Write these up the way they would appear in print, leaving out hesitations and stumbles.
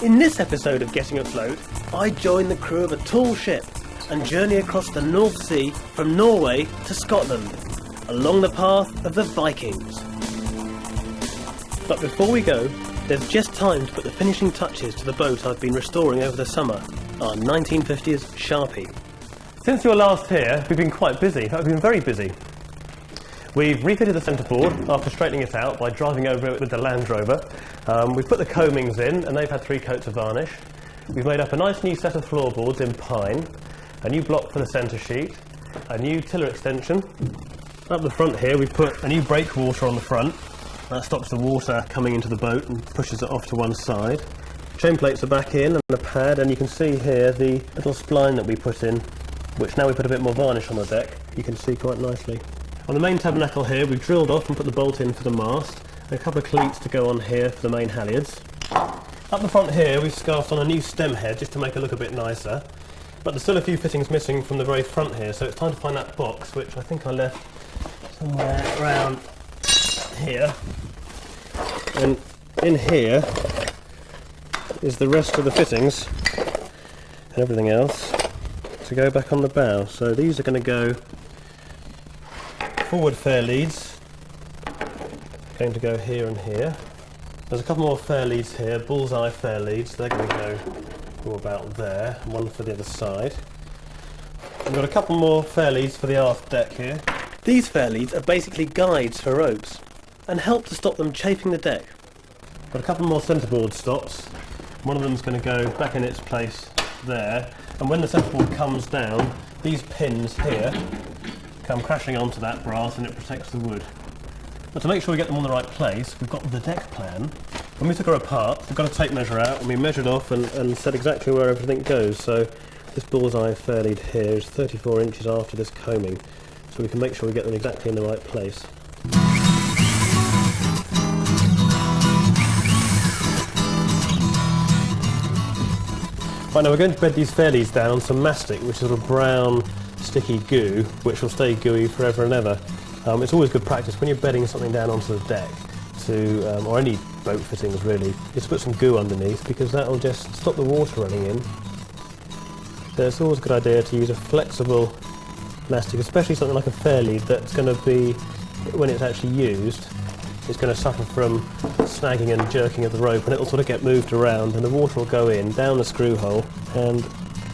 In this episode of Getting Afloat, I join the crew of a tall ship and journey across the North Sea from Norway to Scotland, along the path of the Vikings. But before we go, there's just time to put the finishing touches to the boat I've been restoring over the summer, our 1950s Sharpie. Since you were last here, we've been quite busy. We've been very busy. We've refitted the centreboard after straightening it out by driving over it with the Land Rover. We've put the coamings in and they've had 3 coats of varnish. We've made up a nice new set of floorboards in pine, a new block for the centre sheet, a new tiller extension. Up the front here we've put a new breakwater on the front. That stops the water coming into the boat and pushes it off to one side. Chain plates are back in and a pad, and you can see here the little spline that we put in, which now we put a bit more varnish on the deck, you can see quite nicely. On the main tabernacle here we've drilled off and put the bolt in for the mast, and a couple of cleats to go on here for the main halyards. Up the front here we've scarfed on a new stem head just to make it look a bit nicer, but there's still a few fittings missing from the very front here, so it's time to find that box, which I think I left somewhere around here. And in here is the rest of the fittings and everything else to go back on the bow. So these are going to go forward fair leads, going to go here and here. There's a couple more fair leads here, bullseye fair leads, they're going to go about there, one for the other side. We've got a couple more fair leads for the aft deck here. These fair leads are basically guides for ropes and help to stop them chafing the deck. Got a couple more centreboard stops. One of them's going to go back in its place there, and when the centreboard comes down, these pins here come crashing onto that brass and it protects the wood. But to make sure we get them on the right place, we've got the deck plan. When we took her apart, we've got a tape measure out and we measured off and said exactly where everything goes. So this bullseye fair lead here is 34 inches after this coaming, so we can make sure we get them exactly in the right place. Right, now we're going to bed these fair leads down on some mastic, which is a sort of brown sticky goo, which will stay gooey forever and ever. It's always good practice when you're bedding something down onto the deck, to, or any boat fittings really, just put some goo underneath, because that will just stop the water running in. So it's always a good idea to use a flexible mastic, especially something like a fair lead that's going to be, when it's actually used, it's going to suffer from snagging and jerking of the rope, and it will sort of get moved around and the water will go in down the screw hole and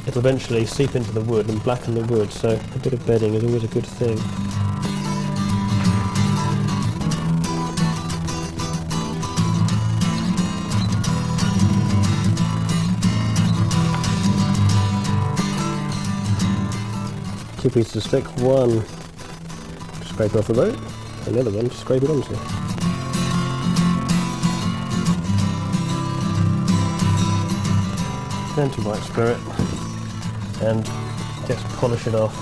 it'll eventually seep into the wood and blacken the wood, so a bit of bedding is always a good thing. Two pieces of stick, one to scrape off the boat and the other one to scrape it onto. Gentle white spirit and just polish it off.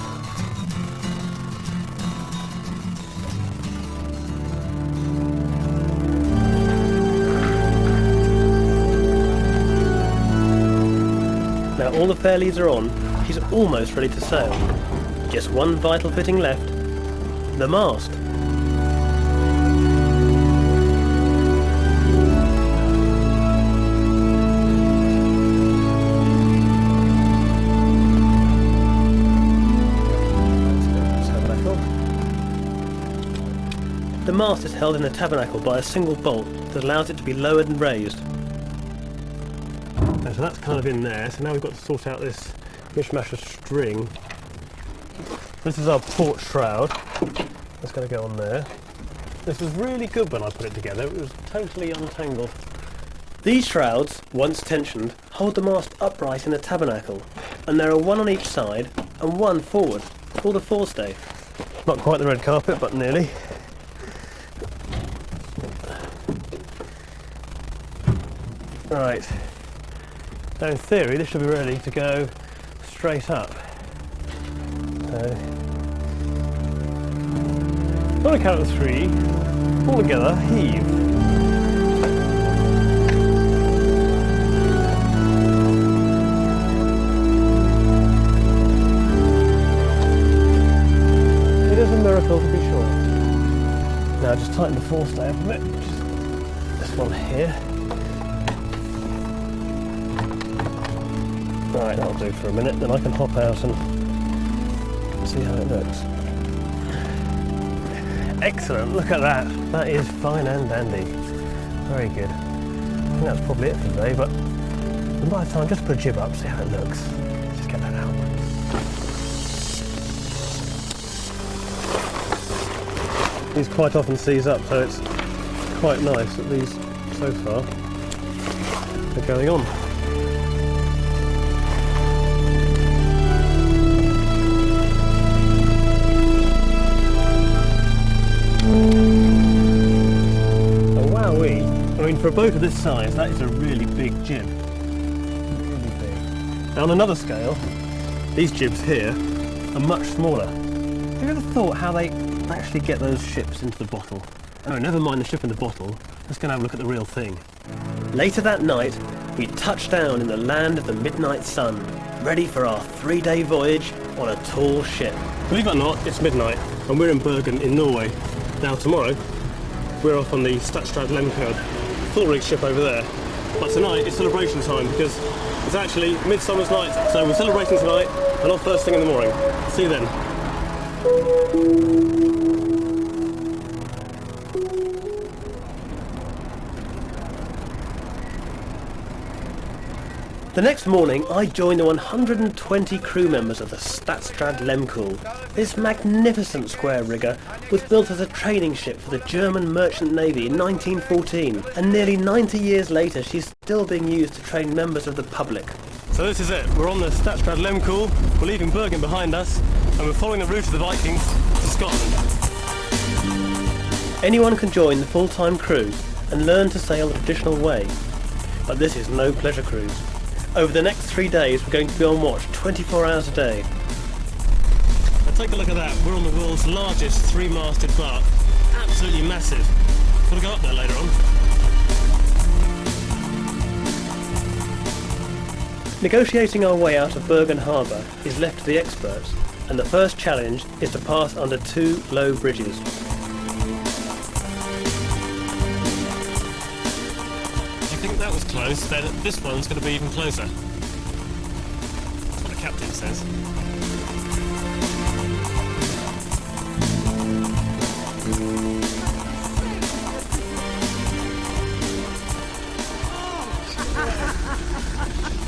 Now all the fair leads are on, she's almost ready to sail. Just one vital fitting left, the mast. The mast is held in the tabernacle by a single bolt that allows it to be lowered and raised. And so that's kind of in there, so now we've got to sort out this mishmash of string. This is our port shroud, that's going to go on there. This was really good when I put it together, it was totally untangled. These shrouds, once tensioned, hold the mast upright in the tabernacle, and there are one on each side and one forward, called a forestay. Not quite the red carpet, but nearly. Right, now in theory this should be ready to go straight up. So, on a count of 3, all together, heave. It is a miracle to be sure. Now just tighten the forestay up a bit, this one here. Right, that'll do for a minute, then I can hop out and see how it looks. Excellent, look at that. That is fine and dandy. Very good. I think that's probably it for today, but by the time, just put a jib up, see how it looks. Just get that out. These quite often seize up, so it's quite nice that these, so far, are going on. Oh, wowee. I mean, for a boat of this size, that is a really big jib. Really big. Now, on another scale, these jibs here are much smaller. Have you ever thought how they actually get those ships into the bottle? Oh, never mind the ship in the bottle. Let's go and have a look at the real thing. Later that night, we touched down in the land of the midnight sun, ready for our 3-day voyage on a tall ship. Believe it or not, it's midnight, and we're in Bergen in Norway. Now tomorrow, we're off on the Statsraad Lehmkuhl, full rig ship over there. But tonight it's celebration time because it's actually Midsummer's night, so we're celebrating tonight and off first thing in the morning. See you then. The next morning, I joined the 120 crew members of the Statsraad Lehmkuhl. This magnificent square rigger was built as a training ship for the German Merchant Navy in 1914, and nearly 90 years later she's still being used to train members of the public. So this is it, we're on the Statsraad Lehmkuhl, we're leaving Bergen behind us, and we're following the route of the Vikings to Scotland. Anyone can join the full-time crew and learn to sail the traditional way, but this is no pleasure cruise. Over the next 3 days, we're going to be on watch 24 hours a day. Now take a look at that. We're on the world's largest 3-masted bark. Absolutely massive. Got to go up there later on. Negotiating our way out of Bergen harbour is left to the experts, and the first challenge is to pass under 2 low bridges. That was close, then this one's going to be even closer. That's what the captain says.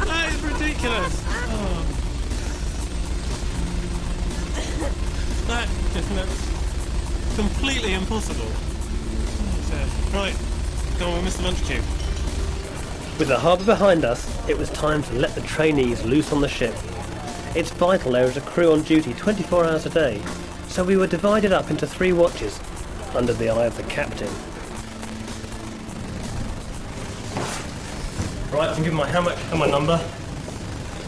That is ridiculous! Oh. That just looks completely impossible. Right, go on, Mr. Lunchcube. With the harbour behind us, it was time to let the trainees loose on the ship. It's vital there is a crew on duty 24 hours a day, so we were divided up into 3 watches, under the eye of the captain. Right, I can give my hammock and my number.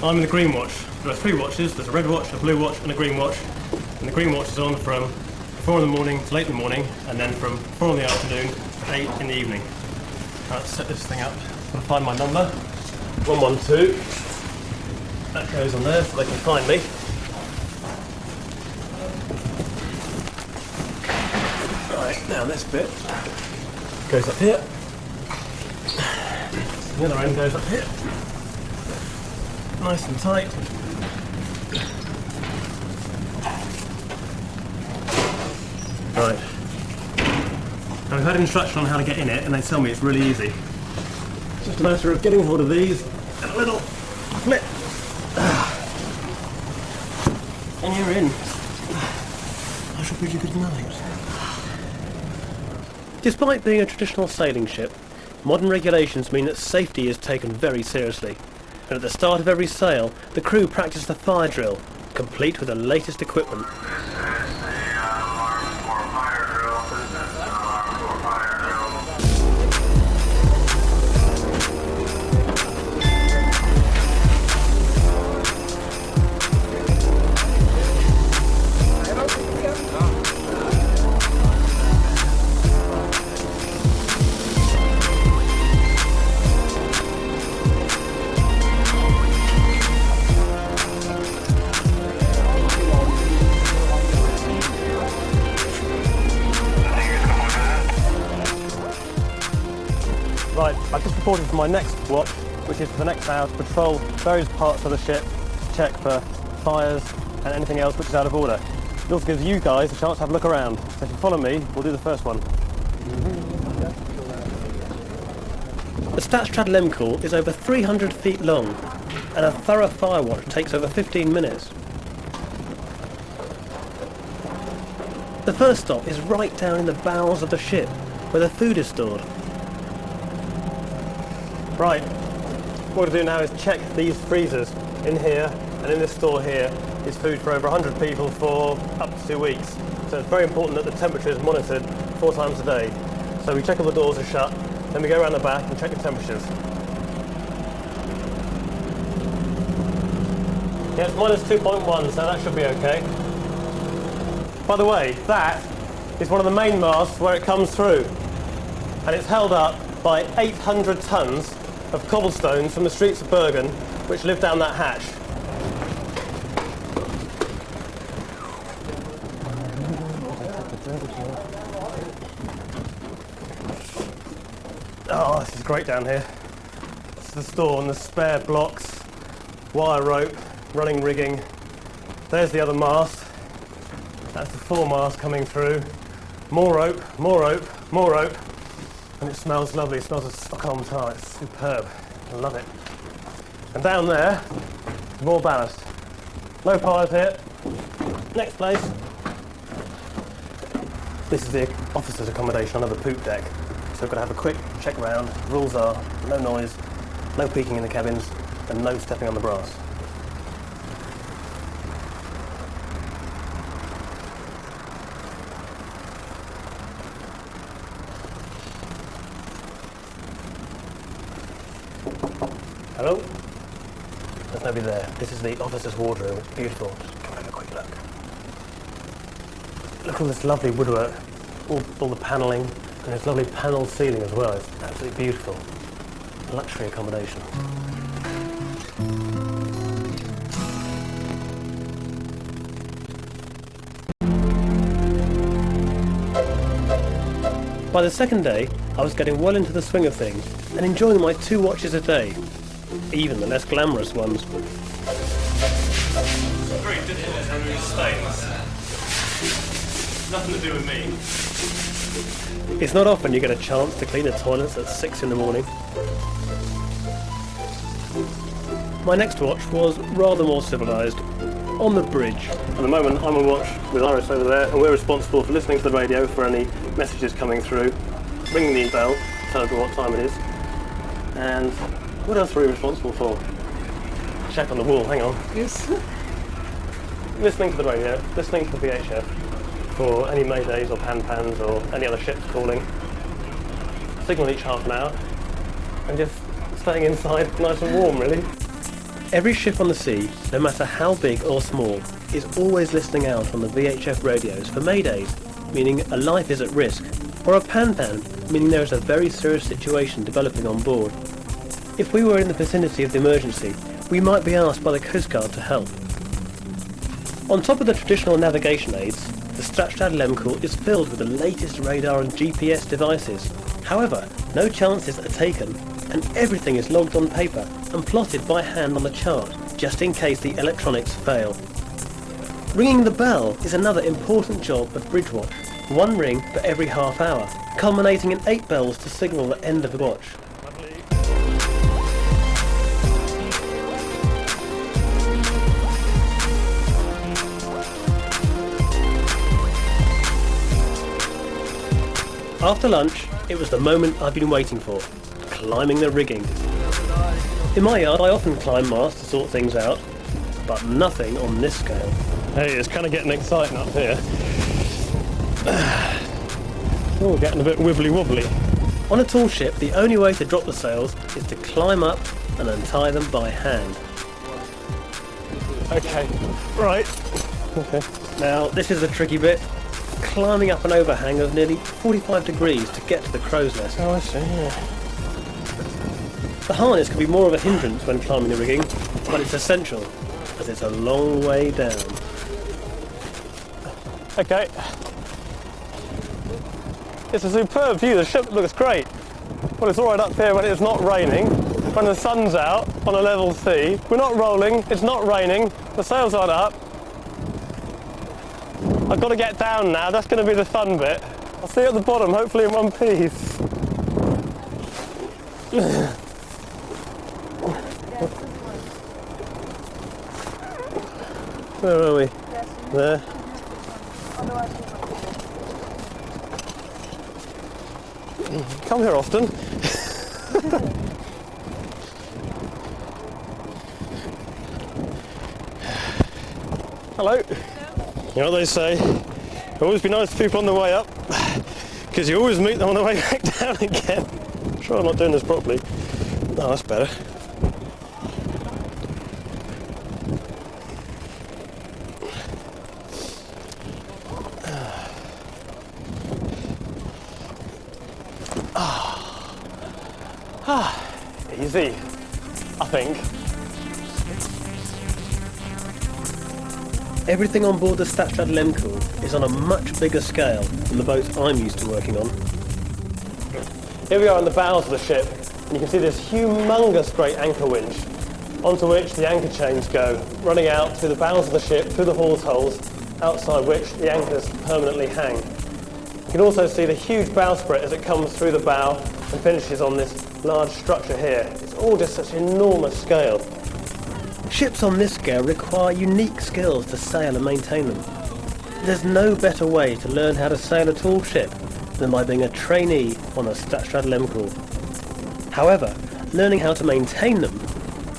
I'm in the green watch. There are 3 watches, there's a red watch, a blue watch and a green watch. And the green watch is on from 4 in the morning to late in the morning, and then from 4 in the afternoon to 8 in the evening. Let's set this thing up. I'll find my number, 112, that goes on there so they can find me. Right, now this bit goes up here, the other end goes up here, nice and tight. Right, now we've had instruction on how to get in it and they tell me it's really easy. Just a matter of getting hold of these and a little flip, and you're in. I shall bid you good night. Despite being a traditional sailing ship, modern regulations mean that safety is taken very seriously, and at the start of every sail, the crew practice the fire drill, complete with the latest equipment. Right, I've just reported for my next watch, which is for the next hour to patrol various parts of the ship, to check for fires and anything else which is out of order. It also gives you guys a chance to have a look around. So if you follow me, we'll do the first one. The Statsraad Lehmkuhl is over 300 feet long, and a thorough fire watch takes over 15 minutes. The first stop is right down in the bowels of the ship, where the food is stored. Right, what to do now is check these freezers. In here and in this store here is food for over 100 people for up to 2 weeks. So it's very important that the temperature is monitored 4 times a day. So we check all the doors are shut, then we go around the back and check the temperatures. Yeah, it's minus 2.1, so that should be okay. By the way, that is one of the main masts where it comes through. And it's held up by 800 tons of cobblestones from the streets of Bergen, which live down that hatch. Oh, this is great down here. This is the store and the spare blocks, wire rope, running rigging. There's the other mast. That's the foremast coming through. More rope, more rope, more rope. And it smells lovely. It smells of Stockholm tar. It's superb. I love it. And down there, more ballast. No piles here. Next place. This is the officers' accommodation under the poop deck. So we've got to have a quick check round. Rules are no noise, no peeking in the cabins, and no stepping on the brass. Hello? There's nobody there. This is the officer's wardrobe. It's beautiful. Just come and have a quick look. Look at all this lovely woodwork, all the panelling, and this lovely panelled ceiling as well. It's absolutely beautiful. Luxury accommodation. By the second day, I was getting well into the swing of things and enjoying my 2 watches a day, even the less glamorous ones. Very difficult to remove stains. Nothing to do with me. It's not often you get a chance to clean the toilets at 6 in the morning. My next watch was rather more civilised, on the bridge. At the moment I'm on watch with Iris over there, and we're responsible for listening to the radio for any messages coming through, ringing the bell to tell us what time it is, and what else are we responsible for? Check on the wall, hang on. Yes. Listening to the radio, listening to the VHF for any maydays or pan-pans or any other ships calling. Signal each half an hour, and just staying inside nice and warm really. Every ship on the sea, no matter how big or small, is always listening out on the VHF radios for maydays, meaning a life is at risk, or a pan-pan, meaning there is a very serious situation developing on board. If we were in the vicinity of the emergency, we might be asked by the Coast Guard to help. On top of the traditional navigation aids, the Statsraad Lehmkuhl is filled with the latest radar and GPS devices. However, no chances are taken, and everything is logged on paper and plotted by hand on the chart, just in case the electronics fail. Ringing the bell is another important job of bridge watch. 1 ring for every half hour, culminating in 8 bells to signal the end of the watch. After lunch, it was the moment I've been waiting for, climbing the rigging. In my yard, I often climb masts to sort things out, but nothing on this scale. Hey, it's kind of getting exciting up here. Oh, getting a bit wibbly-wobbly. On a tall ship, the only way to drop the sails is to climb up and untie them by hand. Okay, right. Okay. Now, this is the tricky bit. Climbing up an overhang of nearly 45 degrees to get to the crow's nest. Oh, I see, yeah. The harness can be more of a hindrance when climbing the rigging, but it's essential, as it's a long way down. Okay. It's a superb view, the ship looks great. Well, it's alright up here when it's not raining. when the sun's out on a level sea. We're not rolling, it's not raining, the sails aren't up. I've got to get down now, that's going to be the fun bit. I'll see you at the bottom, hopefully in one piece. Where are we? There. Come here often. Hello. You know what they say? Always be nice to people on the way up, because you always meet them on the way back down again. I'm sure I'm not doing this properly. Oh, that's better. Easy, I think. Everything on board the Statsraad Lehmkuhl is on a much bigger scale than the boats I'm used to working on. Here we are on the bows of the ship, and you can see this humongous great anchor winch, onto which the anchor chains go, running out through the bows of the ship, through the hawse holes, outside which the anchors permanently hang. You can also see the huge bowsprit as it comes through the bow and finishes on this large structure here. It's all just such enormous scale. Ships on this scale require unique skills to sail and maintain them. There's no better way to learn how to sail a tall ship than by being a trainee on a Statsraad Lehmkuhl. However, learning how to maintain them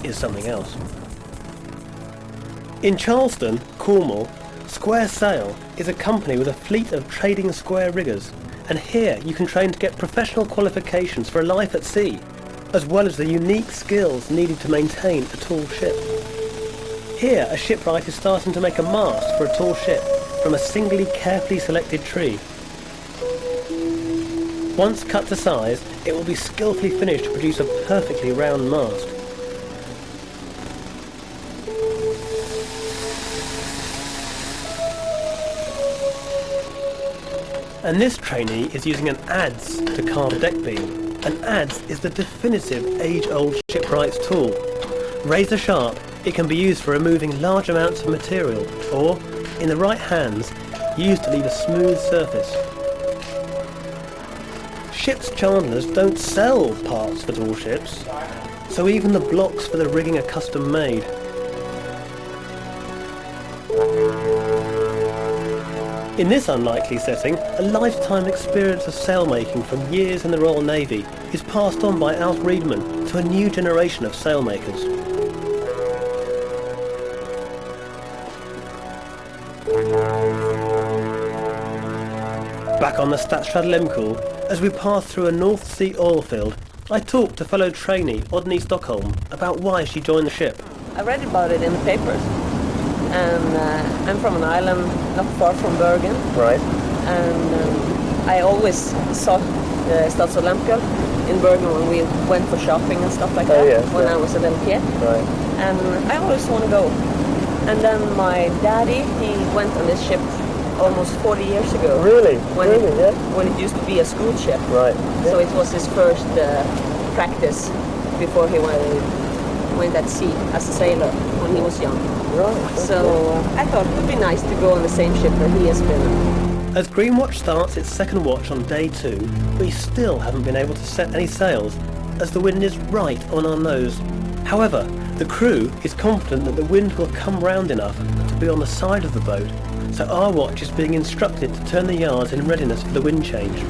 is something else. In Charleston, Cornwall, Square Sail is a company with a fleet of trading square riggers, and here you can train to get professional qualifications for a life at sea, as well as the unique skills needed to maintain a tall ship. Here, a shipwright is starting to make a mast for a tall ship from a singly carefully selected tree. Once cut to size, it will be skillfully finished to produce a perfectly round mast. And this trainee is using an adze to carve a deck beam. An adze is the definitive age-old shipwright's tool. Razor sharp, it can be used for removing large amounts of material, or, in the right hands, used to leave a smooth surface. Ship's chandlers don't sell parts for tall ships, so even the blocks for the rigging are custom made. In this unlikely setting, a lifetime experience of sailmaking from years in the Royal Navy is passed on by Alf Reedman to a new generation of sailmakers. Back on the Statsraad Lehmkuhl, as we pass through a North Sea oil field, I talked to fellow trainee Odney Stockholm about why she joined the ship. I read about it in the papers. And I'm from an island not far from Bergen. Right. And I always saw the Statsraad Lehmkuhl in Bergen when we went for shopping and stuff like that when I was a little kid. Right. And I always want to go. And then my daddy, he went on this ship almost 40 years ago. Really? When it used to be a school ship. Right. So it was his first practice before he went at sea as a sailor when he was young. Right. So I thought it would be nice to go on the same ship that he has been on. As Greenwatch starts its second watch on day 2, we still haven't been able to set any sails, as the wind is right on our nose. However, the crew is confident that the wind will come round enough to be on the side of the boat, so our watch is being instructed to turn the yards in readiness for the wind change.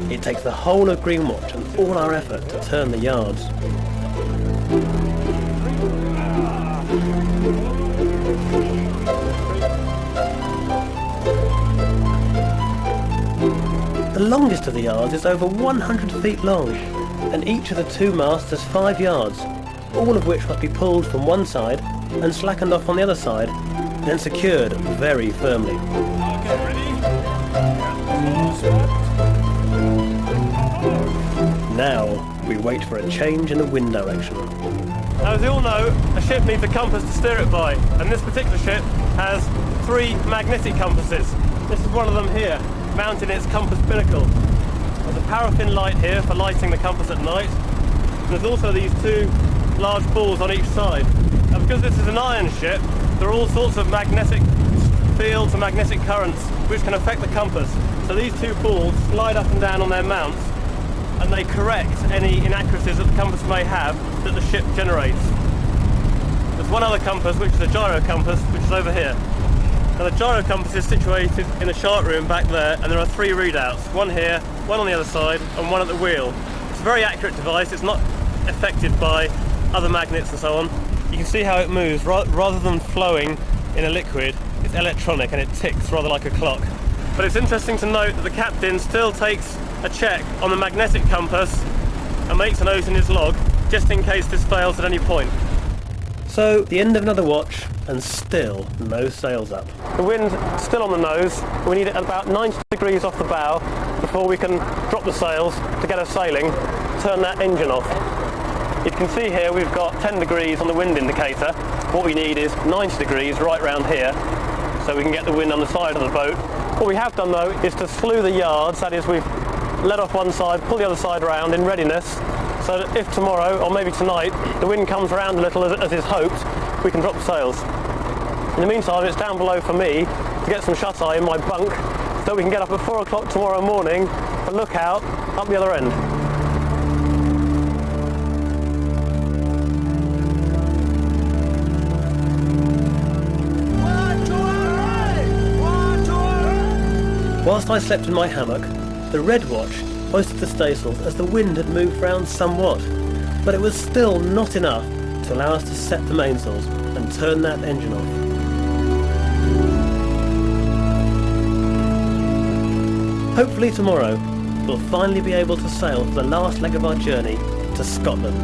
It takes the whole of Greenwatch and all our effort to turn the yards. The longest of the yards is over 100 feet long, and each of the 2 masts has 5 yards, all of which must be pulled from one side and slackened off on the other side, then secured very firmly. Okay, ready? Now, we wait for a change in the wind direction. Now, as you all know, a ship needs a compass to steer it by, and this particular ship has 3 magnetic compasses. This is one of them here, mounted in its compass binnacle. There's a paraffin light here for lighting the compass at night. And there's also these 2 large balls on each side. And because this is an iron ship, there are all sorts of magnetic fields and magnetic currents which can affect the compass. So these 2 balls slide up and down on their mounts, and they correct any inaccuracies that the compass may have that the ship generates. There's one other compass, which is a gyro compass, which is over here. Now the gyro compass is situated in the chart room back there, and there are 3 readouts. One here, one on the other side, and one at the wheel. It's a very accurate device. It's not affected by other magnets and so on. You can see how it moves. Rather than flowing in a liquid, it's electronic and it ticks rather like a clock. But it's interesting to note that the captain still takes a check on the magnetic compass and makes a note in his log, just in case this fails at any point. So, the end of another watch, and still no sails up. The wind's still on the nose. We need it at about 90 degrees off the bow before we can drop the sails to get us sailing, turn that engine off. You can see here we've got 10 degrees on the wind indicator. What we need is 90 degrees right round here, so we can get the wind on the side of the boat. What we have done though is to slew the yards, that is we've let off one side, pull the other side round in readiness, so that if tomorrow, or maybe tonight, the wind comes around a little as is hoped, we can drop the sails. In the meantime, it's down below for me to get some shut-eye in my bunk, so we can get up at 4 o'clock tomorrow morning and look out up the other end. Whilst I slept in my hammock, the Red Watch hoisted the staysails as the wind had moved round somewhat, but it was still not enough to allow us to set the mainsails and turn that engine off. Hopefully tomorrow we'll finally be able to sail for the last leg of our journey to Scotland.